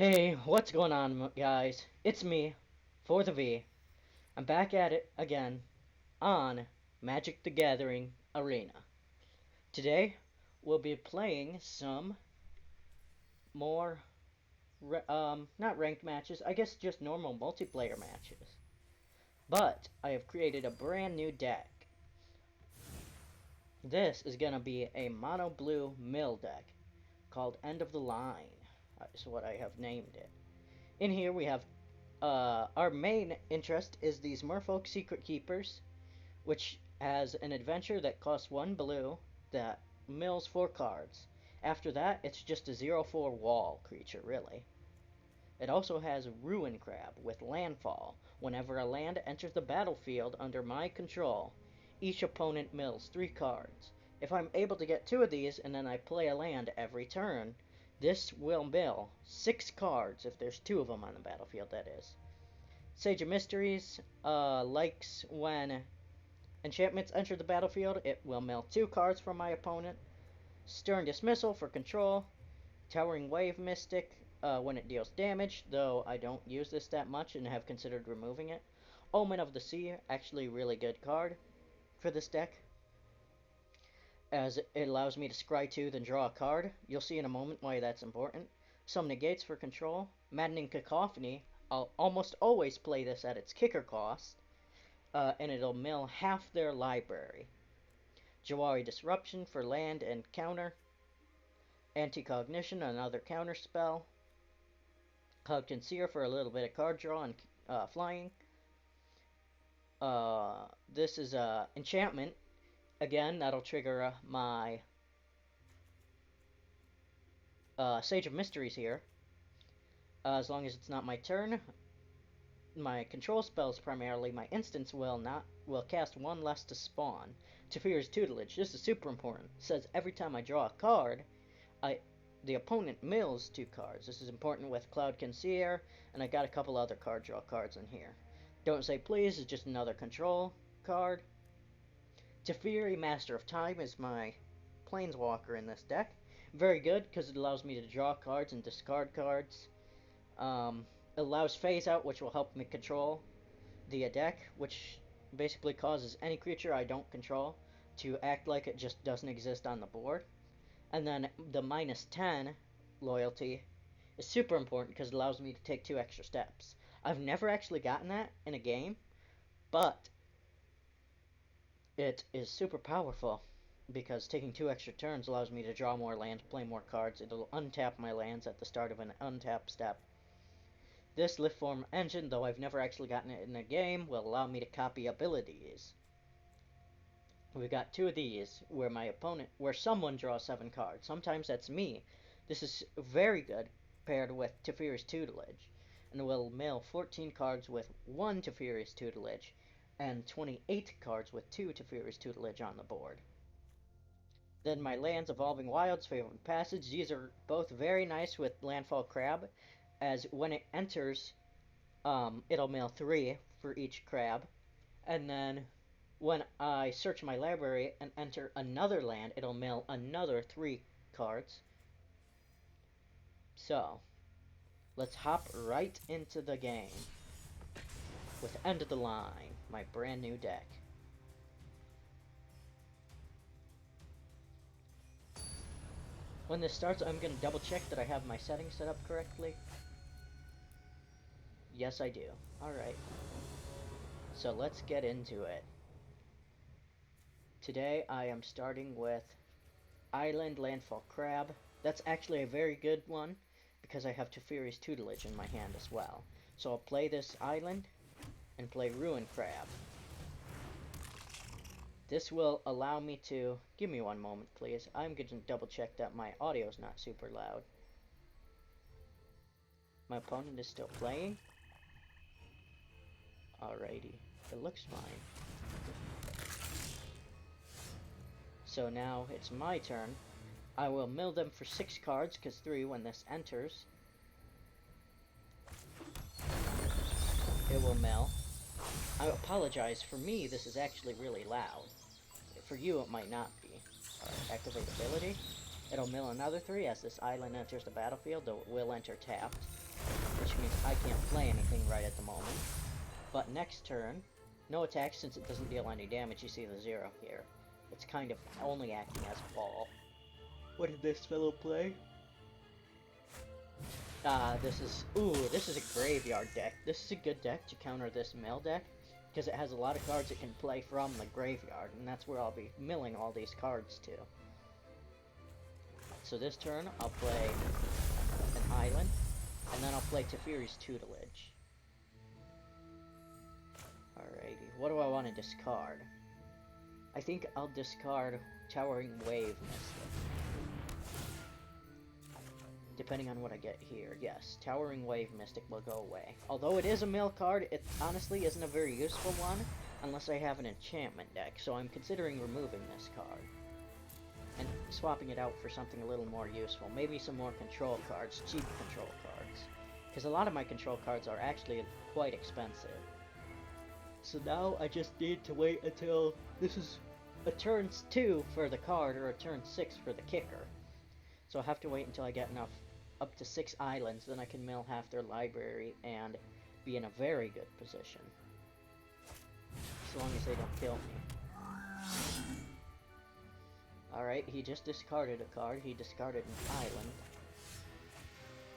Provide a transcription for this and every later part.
Hey, what's going on, guys? It's me, ForTheV. I'm back at it again on Magic the Gathering Arena. Today, we'll be playing some more, not ranked matches, I guess just normal multiplayer matches. But, I have created a brand new deck. This is gonna be a mono blue mill deck called End of the Line. That's what I have named it. In here we have our main interest is these Merfolk Secret Keepers, which has an adventure that costs 1 blue that mills 4 cards. After that, it's just a 0/4 wall creature, really. It also has Ruin Crab with landfall. Whenever a land enters the battlefield under my control, each opponent mills 3 cards. If I'm able to get 2 of these and then I play a land every turn, this will mill 6 cards if there's 2 of them on the battlefield, that is. Sage of Mysteries likes when enchantments enter the battlefield, it will mill 2 cards from my opponent. Stern Dismissal for control. Towering Wave Mystic when it deals damage, though I don't use this that much and have considered removing it. Omen of the Sea, actually a really good card for this deck, as it allows me to scry 2, then draw a card. You'll see in a moment why that's important. Some Negates for control. Maddening Cacophony, I'll almost always play this at its kicker cost, and it'll mill half their library. Jawari Disruption for land and counter. Anti-Cognition, another counter spell. Cloud Conceer for a little bit of card draw and flying. This is enchantment. Again, that'll trigger my Sage of Mysteries here. As long as it's not my turn. My control spells primarily, my instants will cast 1 less to spawn. Teferi's Tutelage, this is super important. It says every time I draw a card, the opponent mills 2 cards. This is important with Cloud Conceer, and I got a couple other card draw cards in here. Don't Say Please is just another control card. Teferi, Master of Time, is my Planeswalker in this deck. Very good, because it allows me to draw cards and discard cards. It allows Phase Out, which will help me control the deck, which basically causes any creature I don't control to act like it just doesn't exist on the board. And then the -10 loyalty is super important because it allows me to take 2 extra steps. I've never actually gotten that in a game, but it is super powerful because taking 2 extra turns allows me to draw more lands, play more cards. It'll untap my lands at the start of an untap step. This Liftform Engine, though I've never actually gotten it in a game, will allow me to copy abilities. We've got 2 of these where someone draws 7 cards. Sometimes that's me. This is very good paired with Teferi's Tutelage, and will mill 14 cards with 1 Teferi's Tutelage, and 28 cards with 2 Teferi's Tutelage on the board. Then my lands, Evolving Wilds, Favorite Passage. These are both very nice with Landfall Crab, as when it enters, it'll mill 3 for each crab, and then when I search my library and enter another land, it'll mill another 3 cards. So, let's hop right into the game with End of the Line, my brand new deck. When this starts, I'm going to double check that I have my settings set up correctly. Yes, I do. Alright. So let's get into it. Today I am starting with Island Landfall Crab. That's actually a very good one because I have Teferi's Tutelage in my hand as well. So I'll play this island and play Ruin Crab. This will allow me to... Give me one moment, please. I'm going to double check that my audio's not super loud. My opponent is still playing. Alrighty. It looks fine. So now it's my turn. I will mill them for 6 cards, because 3 when this enters. It will mill. I apologize, for me this is actually really loud. For you it might not be. Alright, activate ability. It'll mill another 3 as this island enters the battlefield, though it will enter tapped, which means I can't play anything right at the moment. But next turn, no attack since it doesn't deal any damage. You see the 0 here. It's kind of only acting as a ball. What did this fellow play? This is a graveyard deck. This is a good deck to counter this mill deck, because it has a lot of cards it can play from the graveyard, and that's where I'll be milling all these cards to. So this turn, I'll play an island, and then I'll play Teferi's Tutelage. Alrighty, what do I want to discard? I think I'll discard Towering Wave Mystic. Depending on what I get here, yes, Towering Wave Mystic will go away. Although it is a mill card, it honestly isn't a very useful one unless I have an enchantment deck, so I'm considering removing this card and swapping it out for something a little more useful. Maybe some more control cards, cheap control cards, because a lot of my control cards are actually quite expensive. So now I just need to wait until this is a turn 2 for the card or a turn 6 for the kicker. So I'll have to wait until I get enough, up to 6 islands, then I can mill half their library and be in a very good position. As long as they don't kill me. Alright, he just discarded a card. He discarded an island.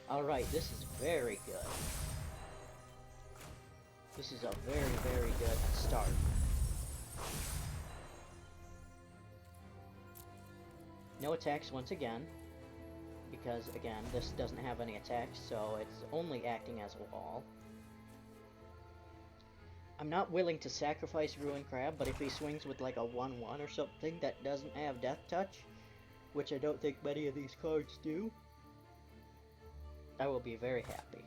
Alright, this is very good. This is a very, very good start. No attacks once again, because again, this doesn't have any attacks, so it's only acting as a wall. I'm not willing to sacrifice Ruin Crab, but if he swings with like a 1-1 or something that doesn't have Death Touch, which I don't think many of these cards do, I will be very happy.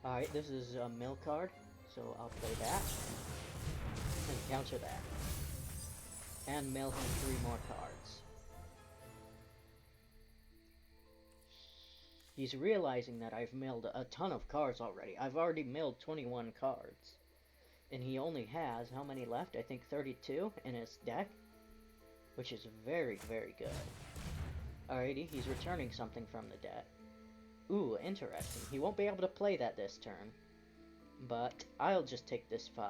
Alright, this is a mill card, so I'll play that, and counter that, and mill him 3 more cards. He's realizing that I've milled a ton of cards already. I've already milled 21 cards, and he only has, how many left? I think 32 in his deck, which is very, very good. Alrighty, he's returning something from the deck. Ooh, interesting. He won't be able to play that this turn, but I'll just take this 5.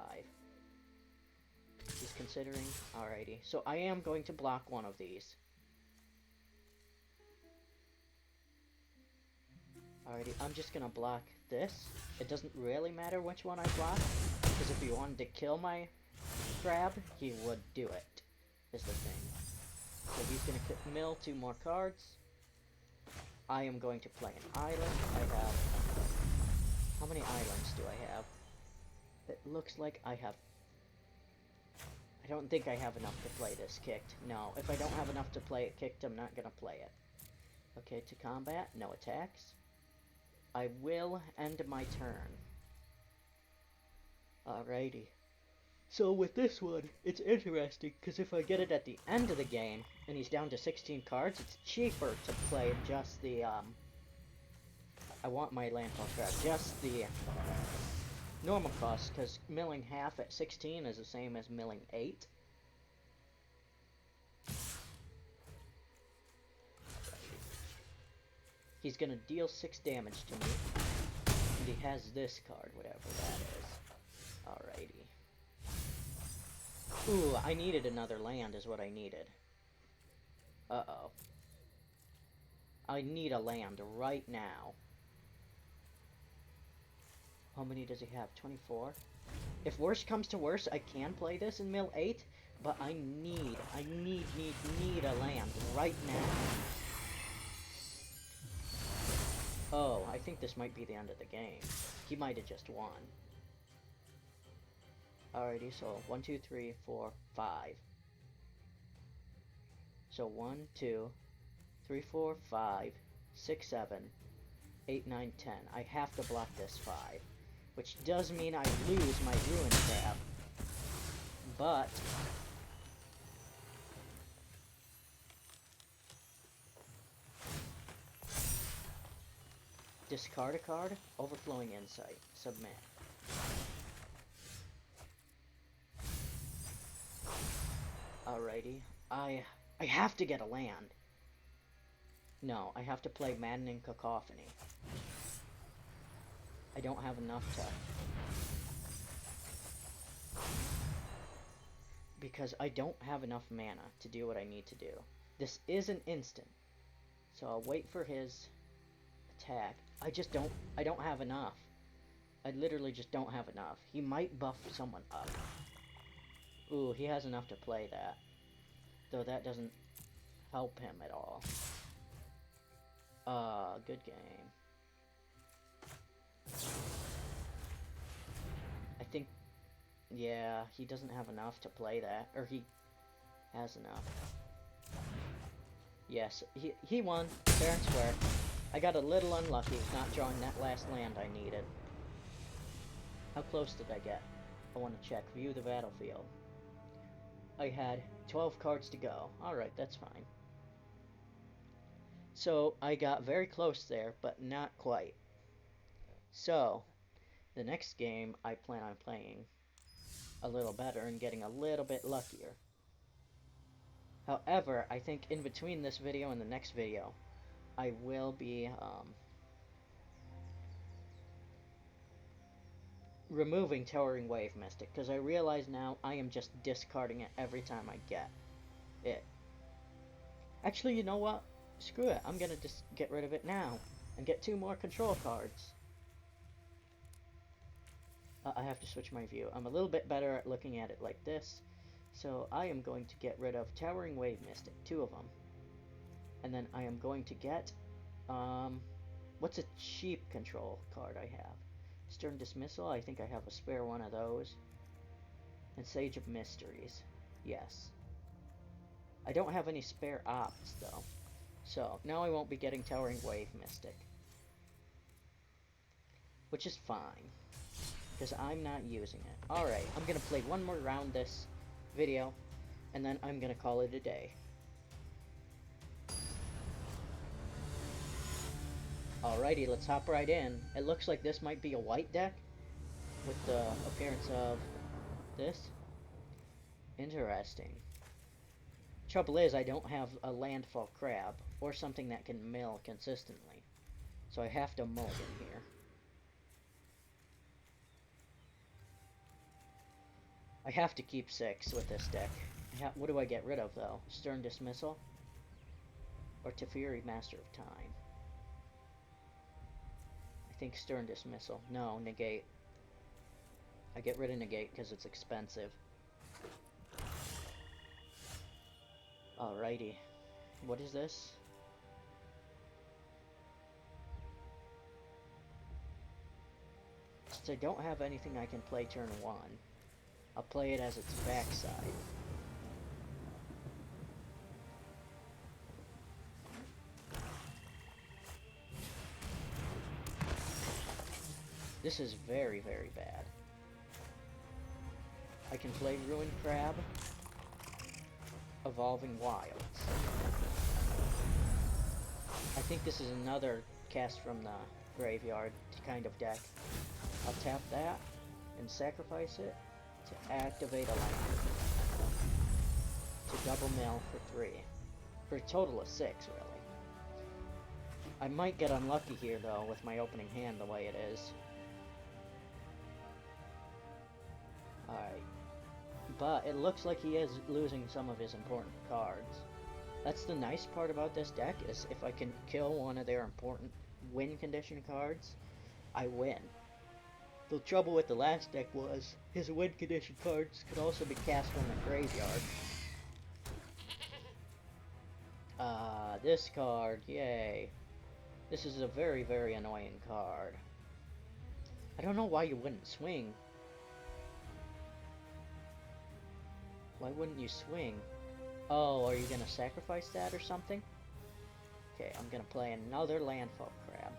He's considering. Alrighty, so I am going to block one of these. Alrighty, I'm just gonna block this. It doesn't really matter which one I block, because if he wanted to kill my crab, he would do it, is the thing. So he's gonna mill 2 more cards. I am going to play an island. I have... How many islands do I have? It looks like I have... I don't think I have enough to play this kicked. No, if I don't have enough to play it kicked, I'm not gonna play it. Okay, to combat, no attacks. I will end my turn. Alrighty. So with this one, it's interesting, because if I get it at the end of the game, and he's down to 16 cards, it's cheaper to play just the, I want my landfall crab, just the normal cost, because milling half at 16 is the same as milling 8. He's gonna deal 6 damage to me, and he has this card, whatever that is. Alrighty. Ooh, I needed another land is what I needed. Uh-oh. I need a land right now. How many does he have? 24? If worse comes to worse, I can play this in mill 8, but I need a land right now. Oh, I think this might be the end of the game. He might have just won. Alrighty, so 1, 2, 3, 4, 5. So 1, 2, 3, 4, 5, 6, 7, 8, 9, 10. I have to block this 5, which does mean I lose my Ruin Crab. But discard a card, Overflowing Insight, submit. Alrighty. I have to get a land. No, I have to play Maddening Cacophony. I don't have enough to... Because I don't have enough mana to do what I need to do. This is an instant. So I'll wait for his attack. I don't have enough. I literally just don't have enough. He might buff someone up. Ooh, he has enough to play that. Though that doesn't help him at all. Good game. I think, yeah, he doesn't have enough to play that. Or he has enough. Yes, he won, fair and square. I got a little unlucky not drawing that last land I needed. How close did I get? I want to check. View the battlefield. I had 12 cards to go. Alright, that's fine. So, I got very close there, but not quite. So, the next game, I plan on playing a little better and getting a little bit luckier. However, I think in between this video and the next video, I will be removing Towering Wave Mystic, because I realize now I am just discarding it every time I get it. Actually, you know what? Screw it. I'm gonna just get rid of it now and get 2 more control cards. I have to switch my view. I'm a little bit better at looking at it like this. So I am going to get rid of Towering Wave Mystic, 2 of them. And then I am going to get, what's a cheap control card I have? Stern Dismissal, I think I have a spare one of those. And Sage of Mysteries, yes. I don't have any spare opts, though. So, now I won't be getting Towering Wave Mystic. Which is fine, because I'm not using it. Alright, I'm going to play one more round this video, and then I'm going to call it a day. Alrighty, let's hop right in. It looks like this might be a white deck, with the appearance of this. Interesting. Trouble is, I don't have a landfall crab, or something that can mill consistently. So I have to mulligan here. I have to keep 6 with this deck. What do I get rid of, though? Stern Dismissal? Or Teferi, Master of Time? I think Stern Dismissal. No, Negate. I get rid of Negate because it's expensive. Alrighty. What is this? Since I don't have anything I can play turn 1, I'll play it as its backside. This is very, very bad. I can play Ruined Crab, Evolving Wilds. I think this is another cast from the graveyard kind of deck. I'll tap that and sacrifice it to activate a land. To double mill for 3. For a total of 6, really. I might get unlucky here, though, with my opening hand the way it is. Alright. But it looks like he is losing some of his important cards. That's the nice part about this deck, is if I can kill one of their important win condition cards, I win. The trouble with the last deck was, his win condition cards could also be cast from the graveyard. This card, yay. This is a very, very annoying card. I don't know why you wouldn't swing. Why wouldn't you swing? Oh, are you gonna sacrifice that or something? Okay, I'm gonna play another Landfall Crab,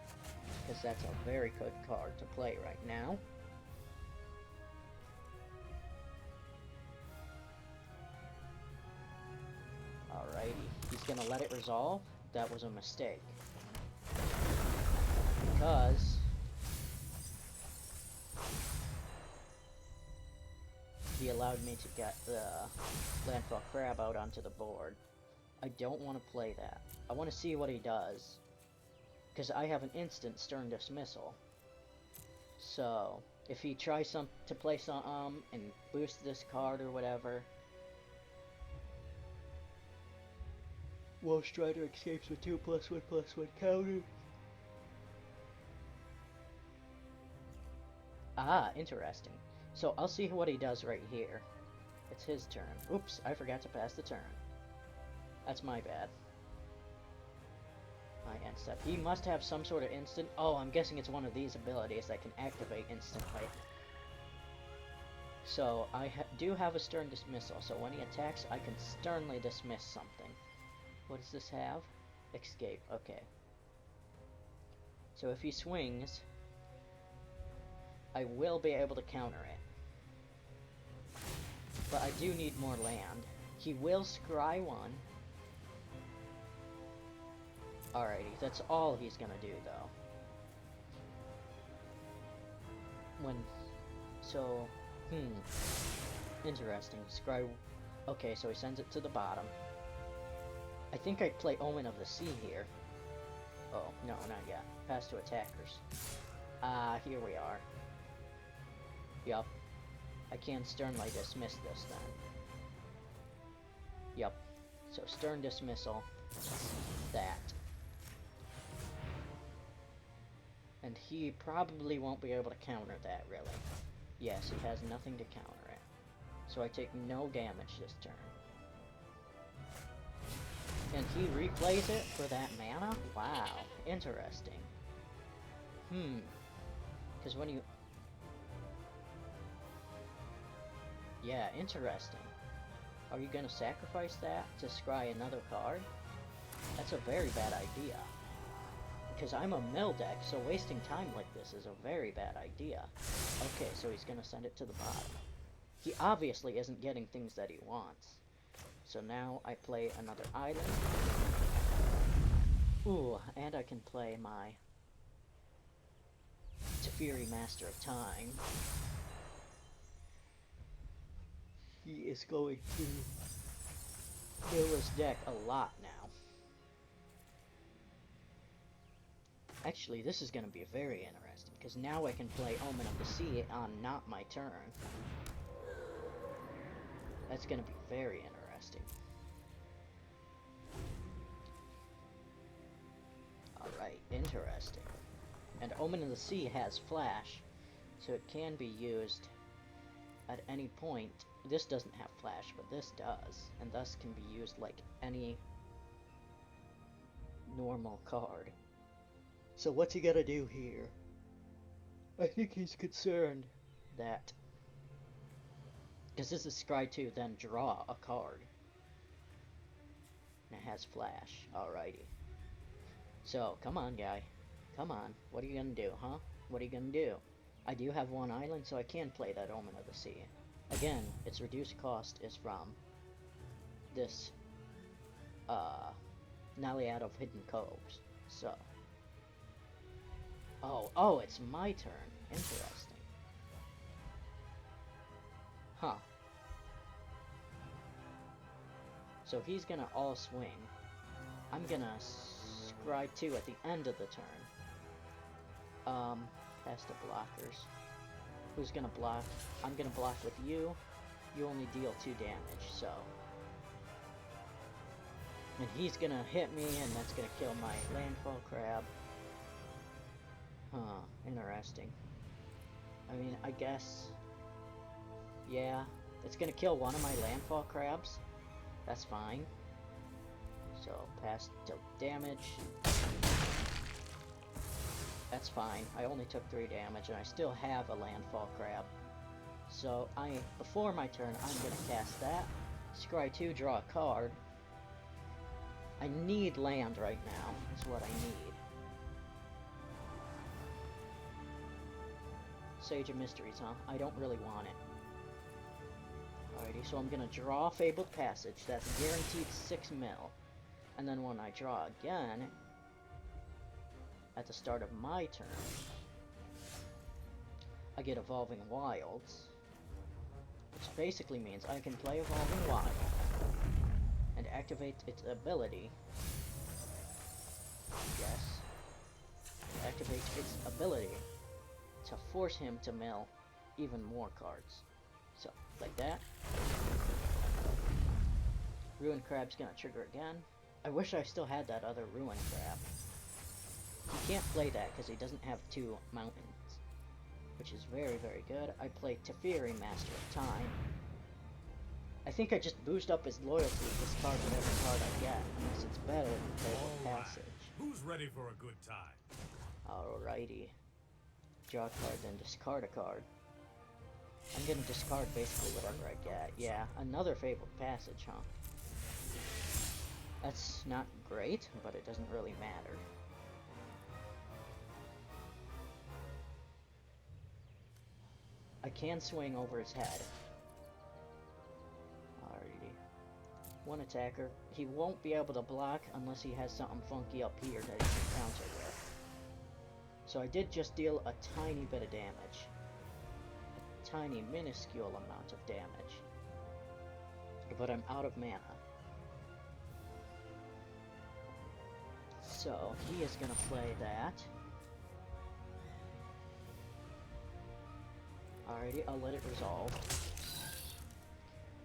because that's a very good card to play right now. Alrighty, he's gonna let it resolve. That was a mistake. Because he allowed me to get the landfall crab out onto the board. I don't want to play that. I want to see what he does. Because I have an instant stern dismissal. So, if he tries to play some and boost this card or whatever, Wolf Strider escapes with 2+1/+1 counter. Ah, interesting. So I'll see what he does right here. It's his turn. Oops, I forgot to pass the turn. That's my bad. My end step. He must have some sort of instant. Oh, I'm guessing it's one of these abilities that can activate instantly. So I do have a stern dismissal. So when he attacks, I can sternly dismiss something. What does this have? Escape. Okay. So if he swings, I will be able to counter it. But I do need more land. He will scry one. Alrighty, that's all he's gonna do though. Interesting. Scry. Okay, so he sends it to the bottom. I think I'd play Omen of the Sea here. Oh, no, not yet. Pass to attackers. Here we are. Yup. I can sternly dismiss this then. Yup. So stern dismissal. That. And he probably won't be able to counter that, really. Yes, he has nothing to counter it. So I take no damage this turn. And he replays it for that mana? Wow, interesting. Because when you... Yeah, interesting. Are you gonna sacrifice that to scry another card? That's a very bad idea. Because I'm a mill deck, so wasting time like this is a very bad idea. Okay, so he's gonna send it to the bottom. He obviously isn't getting things that he wants. So now I play another island. Ooh, and I can play my Teferi Master of Time. He is going to kill his deck a lot now. Actually, this is going to be very interesting, because now I can play Omen of the Sea on not my turn. That's going to be very interesting. Alright, interesting. And Omen of the Sea has Flash, so it can be used at any point. This doesn't have Flash, but this does, and thus can be used like any normal card. So what's he gonna do here? I think he's concerned that... Because this is Scry 2, then draw a card. And it has Flash. Alrighty. So, come on, guy. Come on. What are you gonna do, huh? What are you gonna do? I do have one island, so I can play that Omen of the Sea. Again, its reduced cost is from this, Naiad of Hidden Coves. So... Oh, it's my turn. Interesting. Huh. So he's gonna all swing. I'm gonna scry 2 at the end of the turn. Pass to blockers. Who's gonna block? I'm gonna block with you. You only deal 2 damage, so... And he's gonna hit me, and that's gonna kill my landfall crab. Huh, interesting. I mean, I guess... Yeah, it's gonna kill one of my landfall crabs. That's fine. So, pass to damage. That's fine. I only took 3 damage, and I still have a landfall crab. So, before my turn, I'm gonna cast that. Scry 2, draw a card. I need land right now, is what I need. Sage of Mysteries, huh? I don't really want it. Alrighty, so I'm gonna draw Fabled Passage. That's guaranteed 6 mil. And then when I draw again, at the start of my turn, I get Evolving Wilds. which basically means I can play Evolving Wild and activate its ability. Yes. Activate its ability to force him to mill even more cards. So, like that. Ruin Crab's gonna trigger again. I wish I still had that other Ruin Crab. He can't play that because he doesn't have 2 mountains, which is very, very good. I play Teferi, Master of Time. I think I just boost up his loyalty to discard whatever card I get, unless it's better than Fabled Passage. Who's ready for a good time? Alrighty. Draw a card, then discard a card. I'm gonna discard basically whatever I get. Yeah, another Fabled Passage, huh? That's not great, but it doesn't really matter. I can swing over his head. Alrighty. One attacker. He won't be able to block unless he has something funky up here that he can counter with. So I did just deal a tiny bit of damage. A tiny, minuscule amount of damage. But I'm out of mana. So he is going to play that. Alrighty, I'll let it resolve.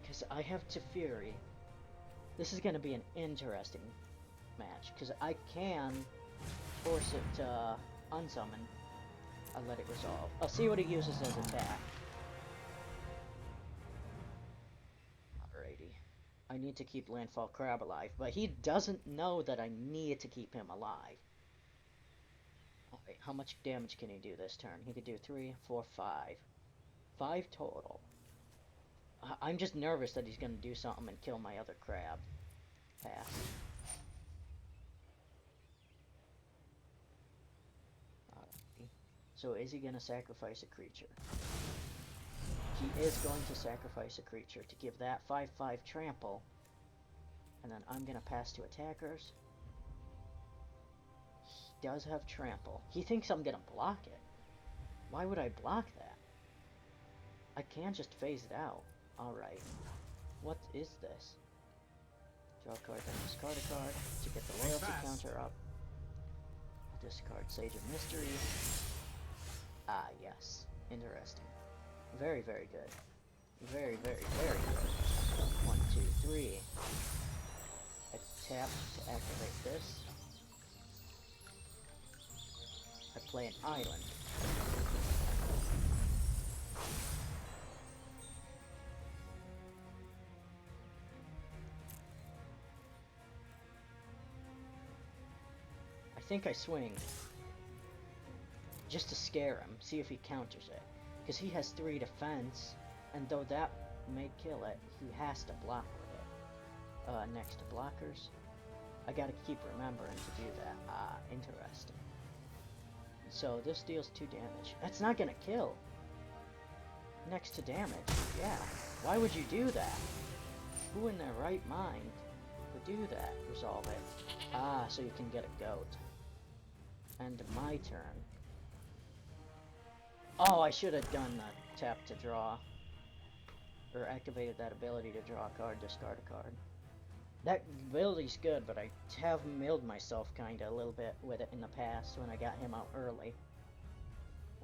Because I have Teferi. This is going to be an interesting match. Because I can force it to unsummon. I'll let it resolve. I'll see what he uses as attack. Alrighty. I need to keep Landfall Crab alive. But he doesn't know that I need to keep him alive. Alright, how much damage can he do this turn? He could do 3, 4, 5. 5 total. I'm just nervous that he's going to do something and kill my other crab. Pass. Alrighty. So is he going to sacrifice a creature? He is going to sacrifice a creature to give that 5/5 trample. And then I'm going to pass to attackers. He does have trample. He thinks I'm going to block it. Why would I block that? I can just phase it out. Alright. What is this? Draw a card, then discard a card to get the loyalty counter up. Discard Sage of Mystery. Ah, yes. Interesting. Very, very good. Very, very, very good. 1, 2, 3. I tap to activate this. I play an island. I think I swing just to scare him, see if he counters it. Because he has 3 defense, and though that may kill it, he has to block with it. Next to blockers. I gotta keep remembering to do that. Ah, interesting. So this deals 2 damage. That's not gonna kill. Next to damage. Yeah. Why would you do that? Who in their right mind would do that? Resolve it. Ah, so you can get a goat. And my turn. Oh, I should have done the tap to draw. Or activated that ability to draw a card, discard a card. That ability's good, but I have milled myself kinda a little bit with it in the past when I got him out early.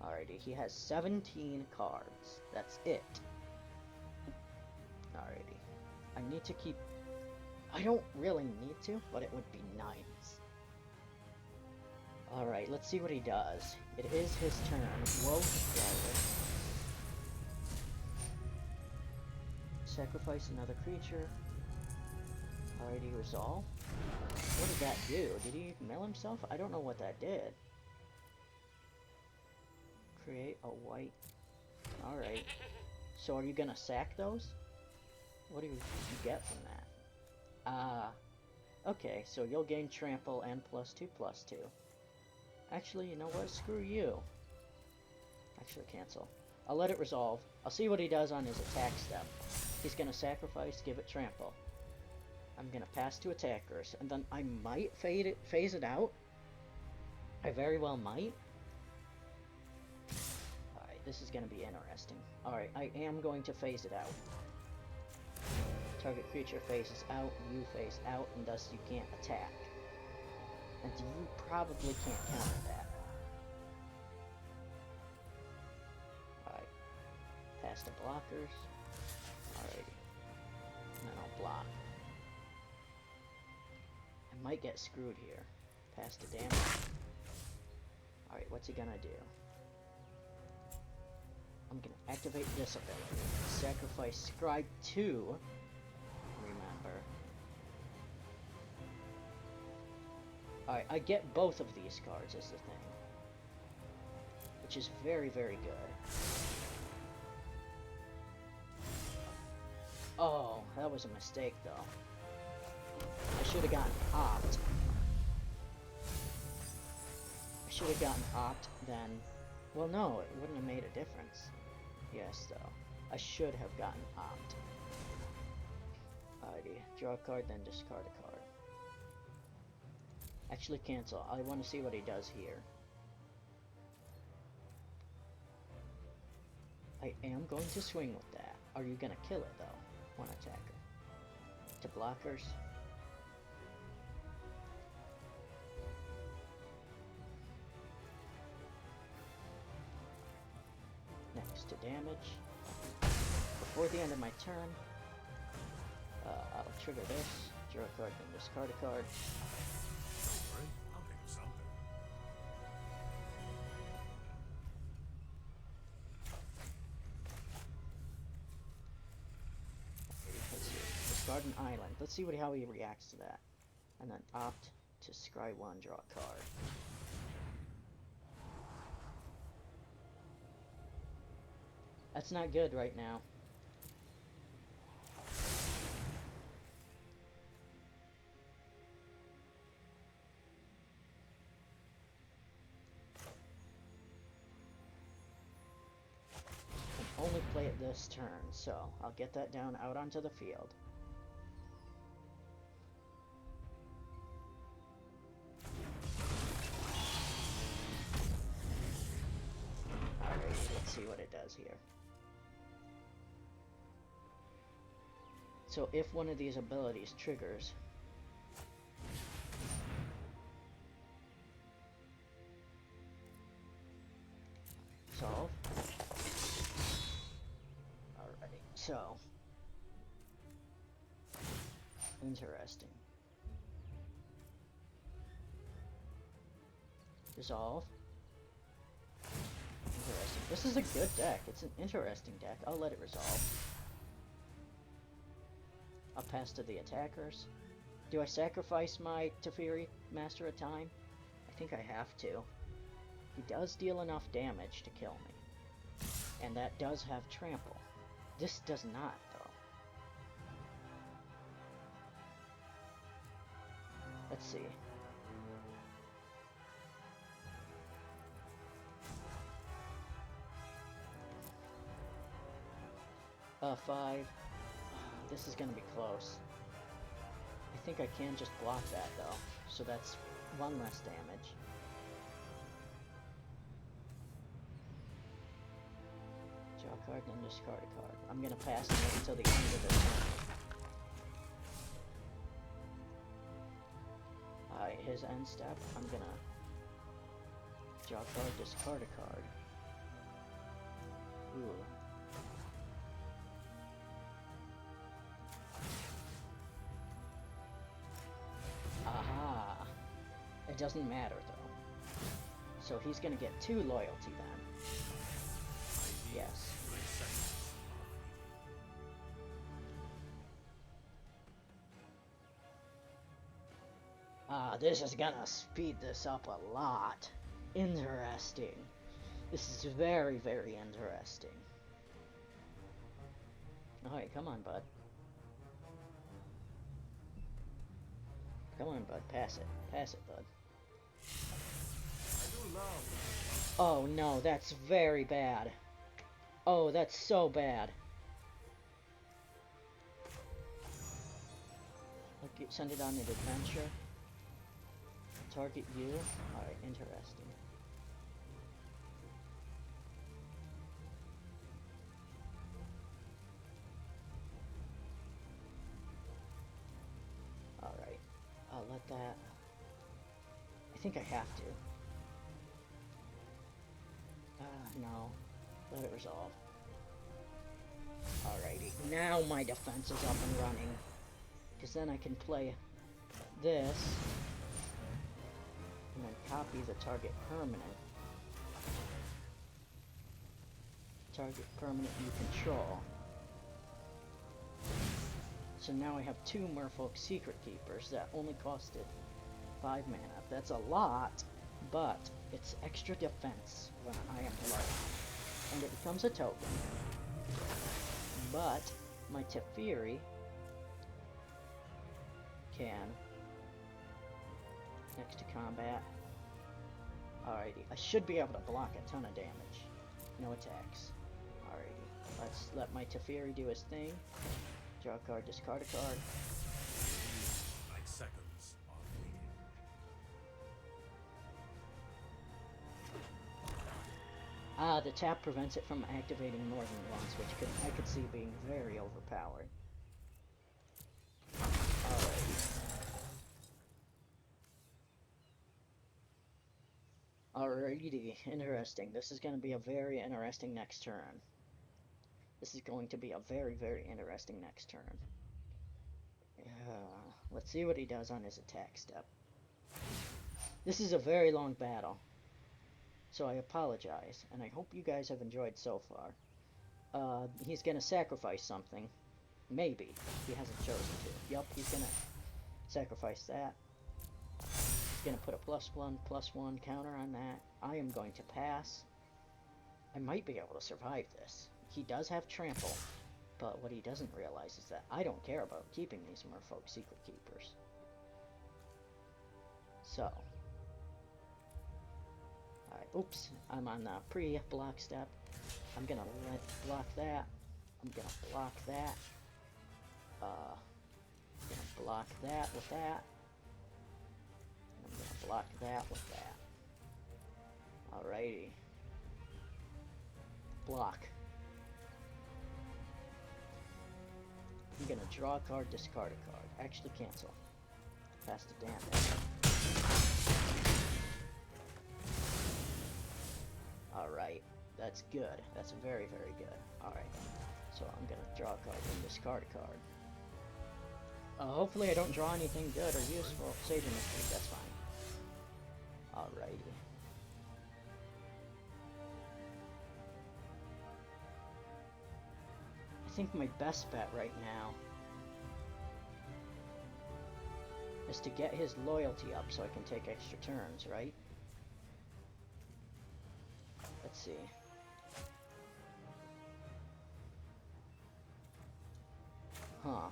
Alrighty, he has 17 cards. That's it. Alrighty. I need to keep... I don't really need to, but it would be nice. Alright, let's see what he does. It is his turn. Whoa, sacrifice another creature. Alrighty, resolve. What did that do? Did he mill himself? I don't know what that did. Create a white... Alright. So are you gonna sack those? What do you get from that? Ah. Okay, so you'll gain trample and +2/+2. Actually, you know what? Screw you. Actually, cancel. I'll let it resolve. I'll see what he does on his attack step. He's gonna sacrifice, give it trample. I'm gonna pass to attackers, and then I might phase it out. I very well might. Alright, This is going to be interesting. Alright, I am going to phase it out. Target creature phases out, you phase out, and thus you can't attack. And you probably can't counter that. Alright. Pass the blockers. Alrighty. And then I'll block. I might get screwed here. Pass the damage. Alright, what's he gonna do? I'm gonna activate this ability. Sacrifice Scribe 2. Remember. Alright, I get both of these cards is the thing. Which is very, very good. Oh, that was a mistake though. I should have gotten Opt. I should have gotten Opt then. Well, no, it wouldn't have made a difference. Yes, though. I should have gotten Opt. Alrighty, draw a card, then discard a card. Actually, cancel. I want to see what he does here. I am going to swing with that. Are you going to kill it, though? One attacker. To blockers. Next to damage. Before the end of my turn, I'll trigger this, draw a card, then discard a card. Don't worry, I'll think of something. Let's see. Discard an island. Let's see how he reacts to that. And then opt to scry one, draw a card. That's not good right now. I can only play it this turn, so I'll get that down out onto the field. Alright, let's see what it does here. So if one of these abilities triggers, solve. Alrighty, so interesting. Dissolve. Interesting. This is a good deck. It's an interesting deck. I'll let it resolve. I'll pass to the attackers. Do I sacrifice my Teferi, Master of Time? I think I have to. He does deal enough damage to kill me. And that does have trample. This does not, though. Let's see. Five. This is gonna be close. I think I can just block that though, so that's one less damage. Draw a card and then discard a card. I'm gonna pass and wait until the end of the turn. Alright, his end step, I'm gonna draw a card, discard a card. Ooh. Aha! It doesn't matter though. So he's gonna get 2 loyalty then. Yes. This is gonna speed this up a lot. Interesting. This is very, very interesting. Alright, come on, bud. Come on, bud. Pass it. Pass it, bud. Oh, no. That's very bad. Oh, that's so bad. Send it on an adventure. Target you. Alright, interesting. that. I think I have to. No. Let it resolve. Alrighty. Now my defense is up and running. Because then I can play this. And then copy the target permanent. Target permanent you control. So now I have 2 Merfolk Secret Keepers that only costed 5 mana. That's a lot, but it's extra defense when I am low. And it becomes a token. But my Teferi can, next to combat. Alrighty, I should be able to block a ton of damage. No attacks. Alrighty, let's let my Teferi do his thing. Draw a card, discard a card. 9 seconds are The tap prevents it from activating more than once, which I could see being very overpowered. Alrighty, interesting. This is going to be a very interesting next turn. This is going to be a very, very interesting next turn. Let's see what he does on his attack step. This is a very long battle, so I apologize, and I hope you guys have enjoyed so far. He's going to sacrifice something. Maybe. He hasn't chosen to. Yup, he's going to sacrifice that. He's going to put a +1/+1 counter on that. I am going to pass. I might be able to survive this. He does have trample, but what he doesn't realize is that I don't care about keeping these Merfolk Secret Keepers. So. Alright, oops, I'm on the pre-block step. I'm gonna block that. I'm gonna block that. I'm gonna block that with that. And I'm gonna block that with that. Alrighty. Block. I'm gonna draw a card, discard a card. Actually cancel. Pass the damage. Alright. That's good. That's very, very good. Alright. So I'm gonna draw a card and discard a card. Hopefully I don't draw anything good or useful. Sage in this case, that's fine. Alrighty. I think my best bet right now is to get his loyalty up so I can take extra turns, right? Let's see.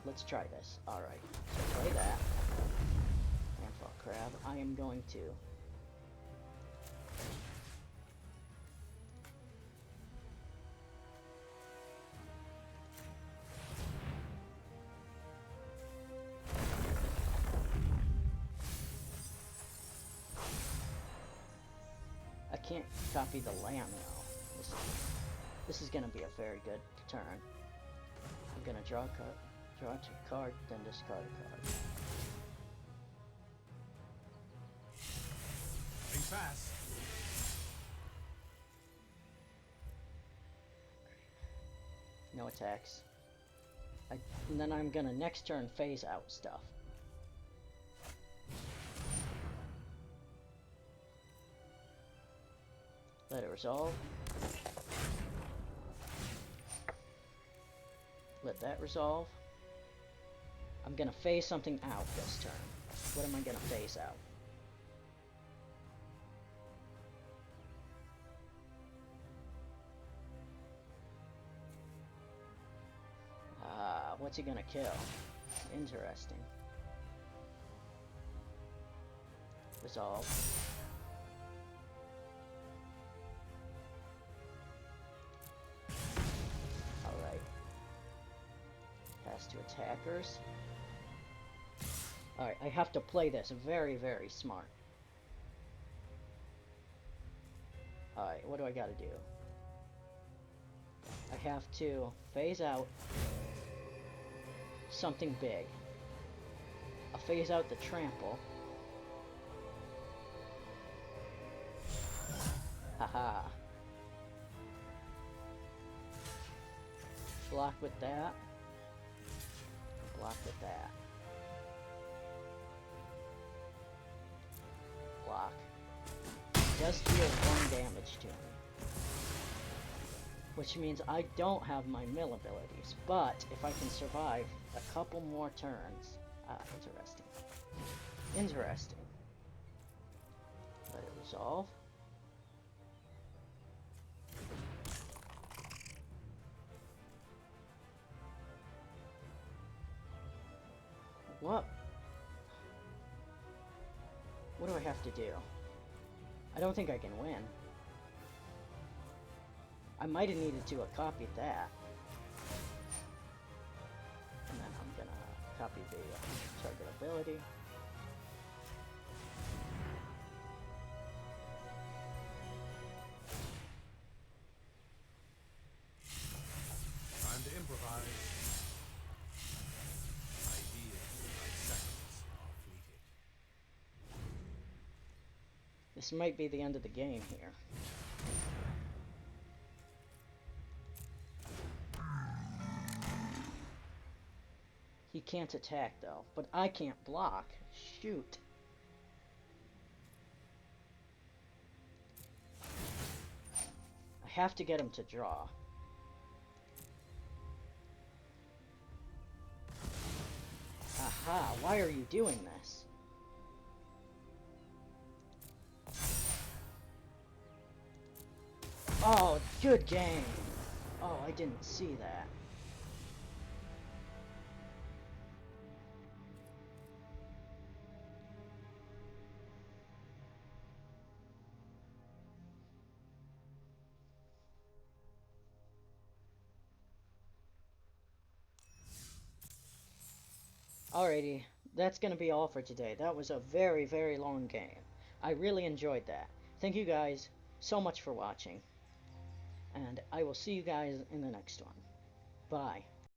Let's try this. Alright, so play that. Handfall Crab. I am going to I can't copy the lamb now. This is gonna be a very good turn. I'm gonna draw a card, then discard a card. moving fast. No attacks. And then I'm gonna next turn phase out stuff. Let it resolve. Let that resolve. I'm gonna phase something out this turn. What am I gonna phase out? What's he gonna kill? Interesting. Resolve. Alright. Pass to attackers. Alright, I have to play this very, very smart. Alright, what do I gotta do? I have to phase out something big. I'll phase out the trample. Haha. Block with that. Block with that. Block. Does deal 1 damage to me. Which means I don't have my mill abilities, but if I can survive a couple more turns... interesting. Interesting. Let it resolve. What? What do I have to do? I don't think I can win. I might have needed to have copied that. And then I'm gonna copy the target ability. Time to improvise. Ideas like seconds are fleeting. This might be the end of the game here. He can't attack though, but I can't block. Shoot. I have to get him to draw. Aha, why are you doing this? Oh, good game. Oh, I didn't see that. Alrighty, that's gonna be all for today. That was a very, very long game. I really enjoyed that. Thank you guys so much for watching. And I will see you guys in the next one. Bye.